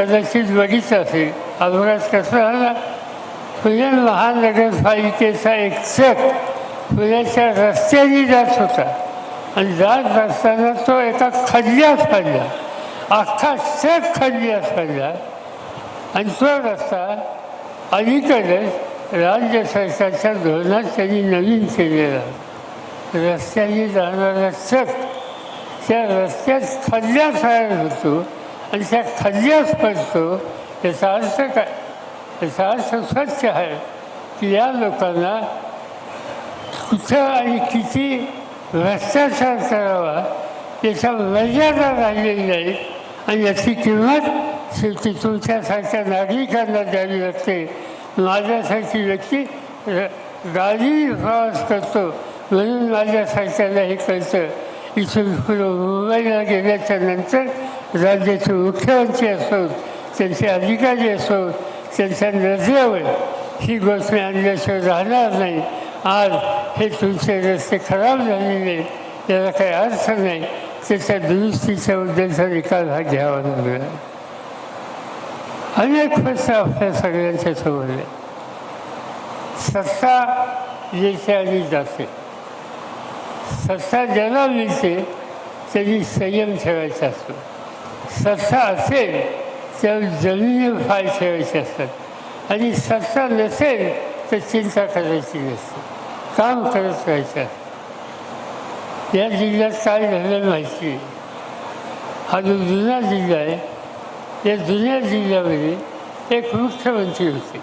कदाचित बघितलं असेल, अपघात कसा झाला. पुणे महानगरपालिकेचा एक ट्रक पुण्याच्या रस्त्याने जात होता आणि जात असताना तो एका खड्ड्यात पडला. अख्खा ट्रक खड्ड्यात पडला आणि तो रस्ता अलीकडेच राज्य सरकारच्या धोरणात त्यांनी नवीन केलेला. रस्त्याने जाणारा ट्रक त्या रस्त्यात खड्ड्यात तयार होतो आणि त्या खड्ड्यात पडतो. याचा अर्थ काय? याचा अर्थ स्वच्छ आहे की या लोकांना कुठं आणि किती भ्रष्टाचार करावा याच्या मर्यादा राहिलेली नाही आणि याची किंमत शेवटी तुमच्यासारख्या नागरिकांना द्यावी लागते. माझ्यासारखी व्यक्ती गाडी प्रवास करतो म्हणून माझ्यासारख्याला हे कळतं. इथून पुढं मुंबईला गेल्याच्या नंतर राज्याचे मुख्यमंत्री असोत, त्यांचे अधिकारी असोत, त्यांच्या नजरेवर ही गोष्ट आणल्याशिवाय राहणार नाही. आज हे तुमचे रस्ते खराब झालेले, याला काही अर्थ नाही. त्याच्या दुरुस्तीच्या उद्देशाचा निकाल हा घ्यावा लागला. अनेक प्रश्न आपल्या सगळ्यांच्या समोर आहे. सत्ता येते आणि जाते. सत्ता ज्याला मिळते त्यांनी संयम ठेवायचा असतो. सत्ता असेल तर जमिनीवर पाय ठेवायचे असतात आणि सत्ता नसेल तर चिंता करायची नसते, काम करत राहायचं. या जिल्ह्यात काय झालं माहिती? हा जो जुना जिल्हा आहे, या जुन्या जिल्ह्यामध्ये एक मुख्यमंत्री होते.